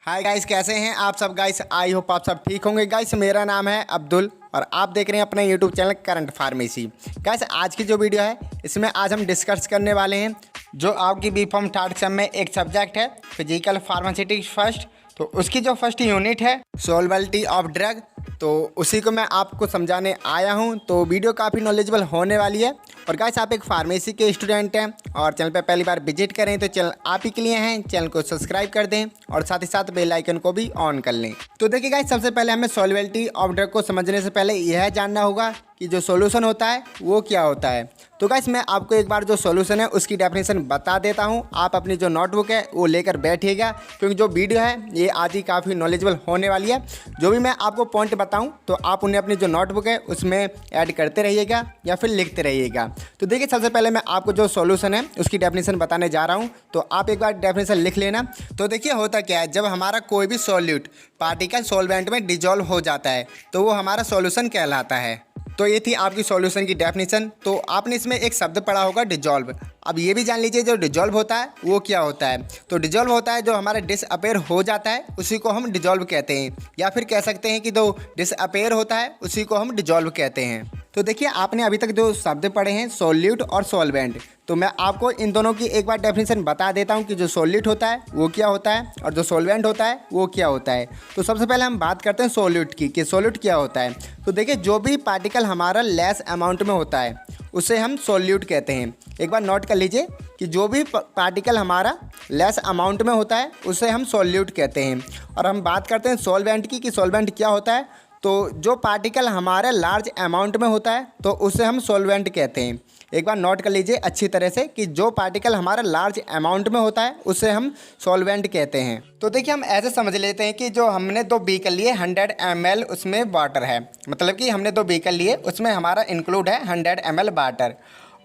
Hi guys, कैसे हैं आप सब गाइस। आई होप आप सब ठीक होंगे गाइस। मेरा नाम है अब्दुल और आप देख रहे हैं अपने YouTube channel current pharmacy. Guys, आज की जो वीडियो है इसमें आज हम डिस्कस करने वाले हैं जो आपकी बी.कॉम थर्ड सेम में एक सब्जेक्ट है फिजिकल फार्मास्यूटिक्स फर्स्ट। तो उसकी जो फर्स्ट यूनिट है सोलबिलिटी ऑफ ड्रग, तो उसी को मैं आपको समझाने आया हूं। तो वीडियो काफ़ी नॉलेजेबल होने वाली है। और गाइस, आप एक फार्मेसी के स्टूडेंट हैं और चैनल पे पहली बार विजिट करें तो चैनल आप ही के लिए हैं। चैनल को सब्सक्राइब कर दें और साथ ही साथ बेल आइकन को भी ऑन कर लें। तो देखिए गाइस, सबसे पहले हमें सॉल्युबिलिटी ऑफ ड्रग को समझने से पहले यह जानना होगा कि जो सॉल्यूशन होता है वो क्या होता है। तो गाइस, मैं आपको एक बार जो सॉल्यूशन है उसकी डेफिनेशन बता देता हूं। आप अपनी जो नोटबुक है वो लेकर बैठिएगा, क्योंकि जो वीडियो है ये आज ही काफ़ी नॉलेजेबल होने वाली है। जो भी मैं आपको पॉइंट बताऊं तो आप उन्हें अपनी जो नोटबुक है उसमें ऐड करते रहिएगा या फिर लिखते रहिएगा। तो देखिए, सबसे पहले मैं आपको जो सॉल्यूशन है उसकी डेफिनेशन बताने जा रहा हूँ, तो आप एक बार डेफिनेशन लिख लेना। तो देखिए, होता क्या है, जब हमारा कोई भी सॉल्यूट पार्टिकल सॉल्वेंट में डिजॉल्व हो जाता है तो वो हमारा सॉल्यूशन कहलाता है। तो ये थी आपकी सॉल्यूशन की डेफिनेशन। तो आपने इसमें एक शब्द पढ़ा होगा डिजॉल्व। अब ये भी जान लीजिए जो डिजॉल्व होता है वो क्या होता है। तो डिजॉल्व होता है जो हमारा डिसअपेयर हो जाता है उसी को हम डिजॉल्व कहते हैं, या फिर कह सकते हैं कि जो डिसअपेयर होता है उसी को हम डिजॉल्व कहते हैं। तो देखिए, आपने अभी तक जो शब्द पढ़े हैं सॉल्यूट और सॉल्वेंट, तो मैं आपको इन दोनों की एक बार डेफिनेशन बता देता हूं कि जो सॉल्यूट होता है वो क्या होता है और जो सॉल्वेंट होता है वो क्या होता है। तो सबसे पहले हम बात करते हैं सॉल्यूट की कि सॉल्यूट क्या होता है। तो देखिए, जो भी पार्टिकल हमारा लेस अमाउंट में होता है उसे हम सॉल्यूट कहते हैं। एक बार नोट कर लीजिए कि जो भी पार्टिकल हमारा लेस अमाउंट में होता है उसे हम सॉल्यूट कहते हैं। और हम बात करते हैं सॉल्वेंट की कि सॉल्वेंट क्या होता है। तो जो पार्टिकल हमारे लार्ज अमाउंट में होता है तो उसे हम सॉल्वेंट कहते हैं। एक बार नोट कर लीजिए अच्छी तरह से कि जो पार्टिकल हमारा लार्ज अमाउंट में होता है उसे हम सॉल्वेंट कहते हैं। तो देखिए, हम ऐसे समझ लेते हैं कि जो हमने 2 बीकर लिए 100 ml उसमें वाटर है, मतलब कि हमने 2 बीकर लिए उसमें हमारा इंक्लूड है 100 ml वाटर।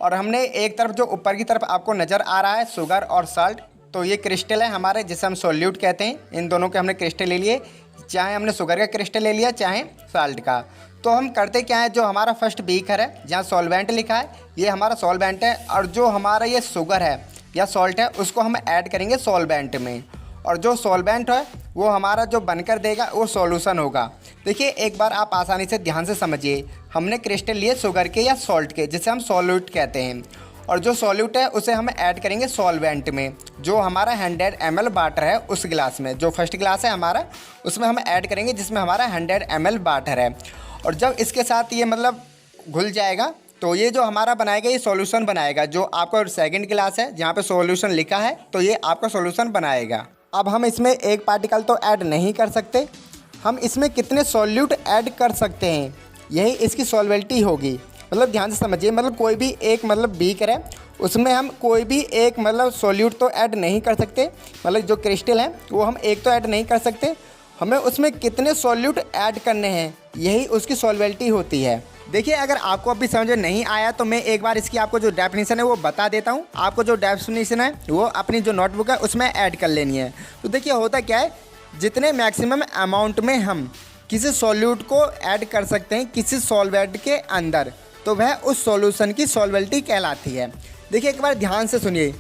और हमने एक तरफ जो ऊपर की तरफ आपको नज़र आ रहा है शुगर और साल्ट, तो ये क्रिस्टल है हमारे जिसे हम सॉल्यूट कहते हैं। इन दोनों के हमने क्रिस्टल ले लिए, चाहे हमने शुगर का क्रिस्टल ले लिया चाहे साल्ट का। तो हम करते क्या है, जो हमारा फर्स्ट बीकर है जहाँ सॉल्वेंट लिखा है ये हमारा सॉल्वेंट है, और जो हमारा ये शुगर है या सॉल्ट है उसको हम ऐड करेंगे सॉल्वेंट में। और जो सॉल्वेंट है वो हमारा जो बनकर देगा वो सॉल्यूशन होगा। देखिए, एक बार आप आसानी से ध्यान से समझिए, हमने क्रिस्टल लिए शुगर के या सॉल्ट के जिसे हम सॉल्यूट कहते हैं, और जो सॉल्यूट है उसे हम ऐड करेंगे सॉल्वेंट में। जो हमारा 100 ml वाटर है उस गिलास में, जो फर्स्ट गिलास है हमारा उसमें हम ऐड करेंगे जिसमें हमारा 100 ml वाटर है। और जब इसके साथ ये मतलब घुल जाएगा तो ये जो हमारा बनाएगा ये सॉल्यूशन बनाएगा। जो आपका सेकंड गिलास है जहाँ पे सॉल्यूशन लिखा है तो ये आपका सॉल्यूशन बनाएगा। अब हम इसमें एक पार्टिकल तो ऐड नहीं कर सकते, हम इसमें कितने सॉल्यूट ऐड कर सकते हैं यही इसकी सॉल्युबिलिटी होगी। मतलब ध्यान से समझिए, मतलब कोई भी एक मतलब बीकर है उसमें हम कोई भी एक मतलब सॉल्यूट तो ऐड नहीं कर सकते, मतलब जो क्रिस्टल है वो हम एक तो ऐड नहीं कर सकते, हमें उसमें कितने सॉल्यूट ऐड करने हैं यही उसकी सॉल्युबिलिटी होती है। देखिए, अगर आपको अभी समझ में नहीं आया तो मैं एक बार इसकी आपको जो डेफिनेशन है वो बता देता हूँ। आपको जो डेफिनेशन है वो अपनी जो नोटबुक है उसमें ऐड कर लेनी है। तो देखिए, होता क्या है, जितने मैक्सिमम अमाउंट में हम किसी सॉल्यूट को ऐड कर सकते हैं किसी सॉल्वेंट के अंदर तो वह उस सॉल्यूशन की सॉल्युबिलिटी कहलाती है। देखिए, एक बार ध्यान से सुनिए,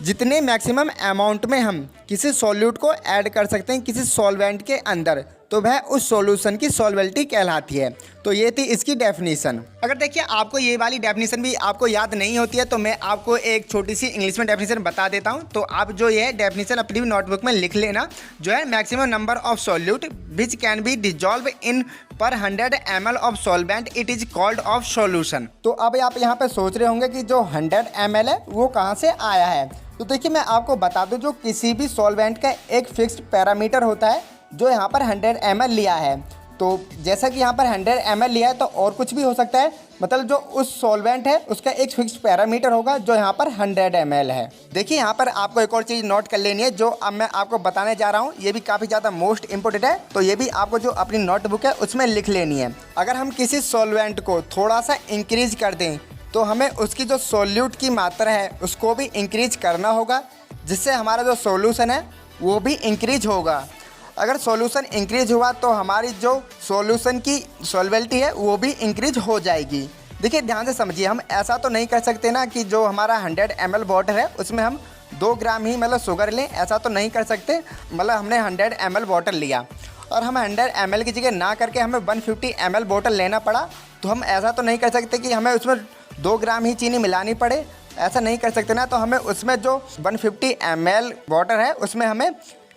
जितने मैक्सिमम अमाउंट में हम किसी सॉल्यूट को ऐड कर सकते हैं किसी सॉल्वेंट के अंदर तो वह उस सॉल्यूशन की सॉल्युबिलिटी कहलाती है। तो ये थी इसकी डेफिनेशन। अगर देखिए आपको ये वाली डेफिनेशन भी आपको याद नहीं होती है तो मैं आपको एक छोटी सी इंग्लिश में डेफिनेशन बता देता हूँ। तो आप जो ये डेफिनेशन अपनी नोटबुक में लिख लेना, जो है maximum number of solute which can be dissolve in पर 100 ml of solvent it is called off solution. तो अब आप यहाँ पे सोच रहे होंगे कि जो 100 ml है वो कहाँ से आया है। तो देखिए, मैं आपको बता दूं, जो किसी भी सॉल्वेंट का एक फिक्स्ड पैरामीटर होता है, जो यहाँ पर 100 ml लिया है, तो जैसा कि यहाँ पर 100 ml लिया है तो और कुछ भी हो सकता है, मतलब जो उस सॉल्वेंट है उसका एक फिक्स्ड पैरामीटर होगा जो यहाँ पर 100 ml है। देखिए, यहाँ पर आपको एक और चीज़ नोट कर लेनी है जो अब मैं आपको बताने जा रहा हूँ, ये भी काफ़ी ज़्यादा मोस्ट इंपॉर्टेंट है, तो ये भी आपको जो अपनी नोटबुक है उसमें लिख लेनी है। अगर हम किसी सॉल्वेंट को थोड़ा सा इंक्रीज कर दें तो हमें उसकी जो सॉल्यूट की मात्रा है उसको भी इंक्रीज करना होगा, जिससे हमारा जो सॉल्यूशन है वो भी इंक्रीज होगा। अगर सॉल्यूशन इंक्रीज हुआ तो हमारी जो सॉल्यूशन की सॉल्युबिलिटी है वो भी इंक्रीज हो जाएगी। देखिए, ध्यान से समझिए, हम ऐसा तो नहीं कर सकते ना कि जो हमारा 100 ml वाटर है उसमें हम 2 ग्राम ही मतलब शुगर लें, ऐसा तो नहीं कर सकते। मतलब हमने 100 ml बॉटल लिया और हम 100 ml की जगह ना करके हमें 150 ml बॉटल लेना पड़ा, तो हम ऐसा तो नहीं कर सकते कि हमें उसमें 2 ग्राम ही चीनी मिलानी पड़े, ऐसा नहीं कर सकते ना। तो हमें उसमें जो 150 ml वाटर है उसमें हमें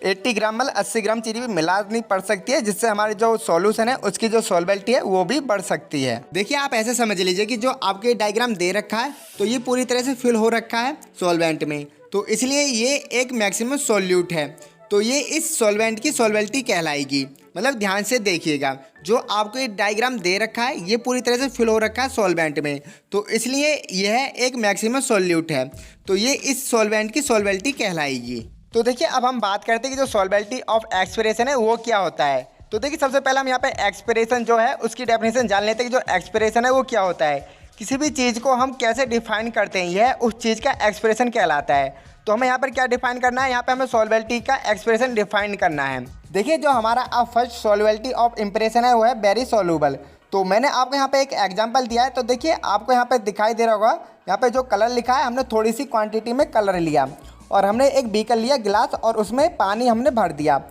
80 ग्राम मतलब 80 ग्राम चीनी भी मिलानी पड़ सकती है, जिससे हमारी जो सॉल्यूशन है उसकी जो सॉल्वेबिलिटी है वो भी बढ़ सकती है। देखिए आप ऐसे समझ लीजिए कि जो आपके डायग्राम दे रखा है तो ये पूरी तरह से फिल हो रखा है सॉल्वेंट में, तो इसलिए ये एक मैक्सिमम सॉल्यूट है, तो ये इस सॉल्वेंट की सॉल्वेबिलिटी कहलाएगी। मतलब ध्यान से देखिएगा, जो आपको ये डायग्राम दे रखा है ये पूरी तरह से फिल हो रखा है सॉल्वेंट में, तो इसलिए यह एक मैक्सिमम सॉल्यूट है, तो ये इस सॉल्वेंट की सॉल्वेबिलिटी कहलाएगी। तो देखिए अब हम बात करते हैं कि जो सॉल्वेबिलिटी ऑफ एक्सपिरेशन है वो क्या होता है। तो देखिए सबसे पहले हम यहाँ पे एक्सपिरेशन जो है उसकी डेफिनेशन जान लेते हैं कि जो एक्सपिरेशन है वो क्या होता है। किसी भी चीज़ को हम कैसे डिफाइन करते हैं, यह उस चीज़ का एक्सप्रेशन कहलाता है। तो हमें यहाँ पर क्या डिफाइन करना है, यहाँ पे हमें सॉल्वेबिलिटी का एक्सप्रेशन डिफाइन करना है। देखिए जो हमारा अब फर्स्ट सॉल्वेबिलिटी ऑफ इम्प्रेशन है वो है वेरी सॉल्यूबल। तो मैंने आपको यहाँ पे एक एग्जांपल दिया है, तो देखिए आपको यहाँ पे दिखाई दे रहा होगा, यहाँ पे जो कलर लिखा है हमने थोड़ी सी क्वांटिटी में कलर लिया और हमने एक बीकर लिया गिलास और उसमें पानी हमने भर दिया,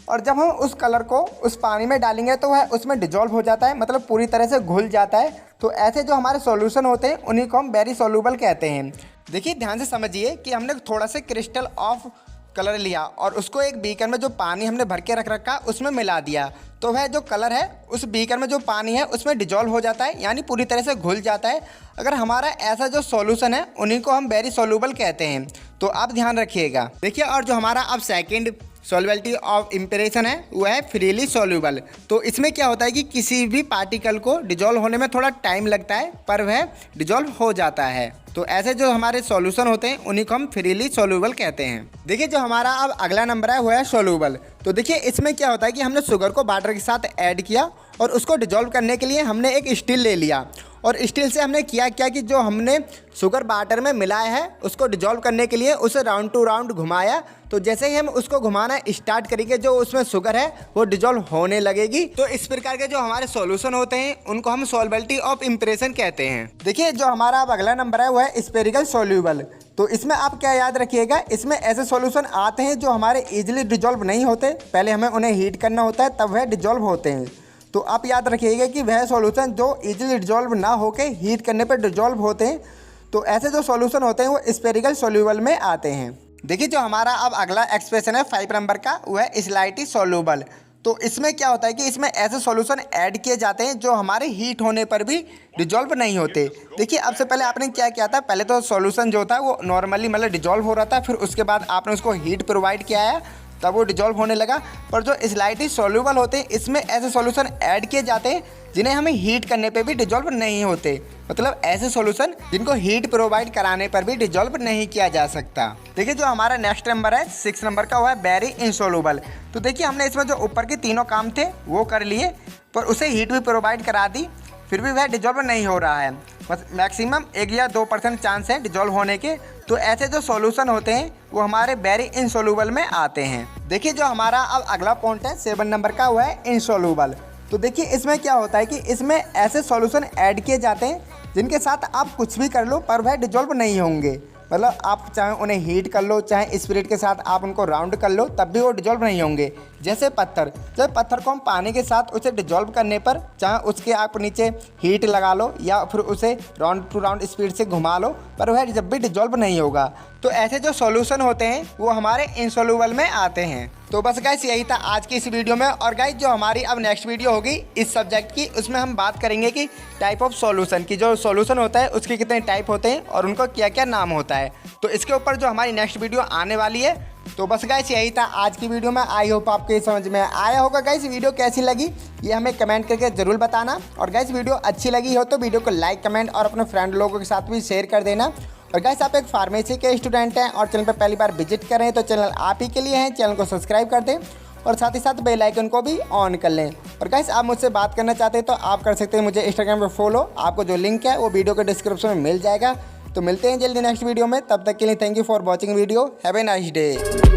और जब हम उस कलर को उस पानी में डालेंगे तो वह उसमें डिजॉल्व हो जाता है, मतलब पूरी तरह से घुल जाता है। तो ऐसे जो हमारे सॉल्यूशन होते हैं उन्हीं को हम वेरी सॉल्यूबल कहते हैं। देखिए ध्यान से समझिए कि हमने थोड़ा सा क्रिस्टल ऑफ कलर लिया और उसको एक बीकर में जो पानी हमने भर के रख रखा उसमें मिला दिया, तो वह जो कलर है उस बीकर में जो पानी है उसमें डिजॉल्व हो जाता है, यानी पूरी तरह से घुल जाता है। अगर हमारा ऐसा जो सॉल्यूशन है उन्हीं को हम वेरी सॉल्यूबल कहते हैं, तो आप ध्यान रखिएगा। देखिए और जो हमारा अब सेकंड सॉल्वेबिलिटी ऑफ इम्प्रेशन है वो है फ्रीली सॉल्यूबल। तो इसमें क्या होता है कि किसी भी पार्टिकल को डिजॉल्व होने में थोड़ा टाइम लगता है पर वह डिजॉल्व हो जाता है। तो ऐसे जो हमारे सॉल्यूशन होते हैं उन्हीं को हम फ्रीली सॉल्यूबल कहते हैं। देखिए जो हमारा अब अगला नंबर है वो है सॉल्यूबल। तो देखिए इसमें क्या होता है कि हमने शुगर को वाटर के साथ ऐड किया और उसको डिजॉल्व करने के लिए हमने एक स्टील ले लिया, और स्टील से हमने किया क्या कि जो हमने शुगर वाटर में मिलाया है उसको डिजॉल्व करने के लिए उसे राउंड टू राउंड घुमाया। तो जैसे ही हम उसको घुमाना स्टार्ट करेंगे जो उसमें शुगर है वो डिजॉल्व होने लगेगी। तो इस प्रकार के जो हमारे सॉल्यूशन होते हैं उनको हम सॉल्वेबिलिटी ऑफ इम्प्रेशन कहते हैं। देखिए जो हमारा अब अगला नंबर है वो है स्फेरिकल सॉल्यूबल। तो इसमें आप क्या याद रखिएगा, इसमें ऐसे सॉल्यूशन आते हैं जो हमारे इजीली डिजॉल्व नहीं होते, पहले हमें उन्हें हीट करना होता है तब वह डिजॉल्व होते हैं। तो आप याद रखिएगा कि वह सॉल्यूशन जो इजीली डिजॉल्व ना होके हीट करने पर डिजॉल्व होते हैं, तो ऐसे जो सॉल्यूशन होते हैं वो स्फेरिकल सॉल्यूबल में आते हैं। देखिए जो हमारा अब अगला एक्सप्रेशन है 5 नंबर का वो है स्लाइटली सॉल्यूबल। तो इसमें क्या होता है कि इसमें ऐसे सॉल्यूशन ऐड किए जाते हैं जो हमारे हीट होने पर भी डिजॉल्व नहीं होते। देखिए अब से पहले आपने क्या किया था, पहले तो सॉल्यूशन जो था वो नॉर्मली मतलब डिजॉल्व हो रहा था, फिर उसके बाद आपने उसको हीट प्रोवाइड किया है तब वो डिजॉल्व होने लगा। पर जो स्लाइटली सॉल्यूबल होते हैं इसमें ऐसे सॉल्यूशन ऐड किए जाते हैं जिन्हें हमें हीट करने पे भी डिजॉल्व नहीं होते, मतलब ऐसे सॉल्यूशन जिनको हीट प्रोवाइड कराने पर भी डिजॉल्व नहीं किया जा सकता। देखिए जो हमारा नेक्स्ट नंबर है 6 नंबर का वो है वेरी इनसॉल्यूबल। तो देखिए हमने इसमें जो ऊपर के तीनों काम थे वो कर लिए, पर उसे हीट भी प्रोवाइड करा दी, फिर भी वह डिजॉल्व नहीं हो रहा है, बस मैक्सिमम 1 या 2% चांस है डिजॉल्व होने के। तो ऐसे जो सॉल्यूशन होते हैं वो हमारे वेरी इनसॉल्यूबल में आते हैं। देखिए जो हमारा अब अगला पॉइंट है 7 नंबर का वो है इनसॉल्यूबल। तो देखिए इसमें क्या होता है कि इसमें ऐसे सॉल्यूशन ऐड किए जाते हैं जिनके साथ आप कुछ भी कर लो पर वह डिजॉल्व नहीं होंगे, मतलब आप चाहे उन्हें हीट कर लो चाहे स्पिरिट के साथ आप उनको राउंड कर लो तब भी वो डिजॉल्व नहीं होंगे। जैसे पत्थर, जब पत्थर को हम पानी के साथ उसे डिजॉल्व करने पर चाहे उसके आप नीचे हीट लगा लो या फिर उसे राउंड टू राउंड स्पीड से घुमा लो पर वह जब भी डिजॉल्व नहीं होगा। तो ऐसे जो सॉल्यूशन होते हैं वो हमारे इनसॉल्यूबल में आते हैं। तो बस गाइस यही था आज की इस वीडियो में, और गाइस जो हमारी अब नेक्स्ट वीडियो होगी इस सब्जेक्ट की उसमें हम बात करेंगे कि टाइप ऑफ सॉल्यूशन की, जो सॉल्यूशन होता है उसके कितने टाइप होते हैं और उनको क्या क्या नाम होता है। तो इसके ऊपर जो हमारी नेक्स्ट वीडियो आने वाली है। तो बस गाइस यही था आज की वीडियो में। आई होप आपको ये समझ में आया होगा। गाइस वीडियो कैसी लगी ये हमें कमेंट करके ज़रूर बताना, और गाइस वीडियो अच्छी लगी हो तो वीडियो को लाइक कमेंट और अपने फ्रेंड लोगों के साथ भी शेयर कर देना। और गाइस आप एक फार्मेसी के स्टूडेंट हैं और चैनल पर पहली बार विजिट कर रहे हैं तो चैनल आप ही के लिए है, चैनल को सब्सक्राइब कर दें और साथ ही साथ बेल आइकन को भी ऑन कर लें। और गाइस आप मुझसे बात करना चाहते हैं तो आप कर सकते हैं मुझे इंस्टाग्राम पर फॉलो, आपको जो लिंक है वो वीडियो के डिस्क्रिप्शन में मिल जाएगा। तो मिलते हैं जल्दी नेक्स्ट वीडियो में, तब तक के लिए thank you for watching video. Have a nice day.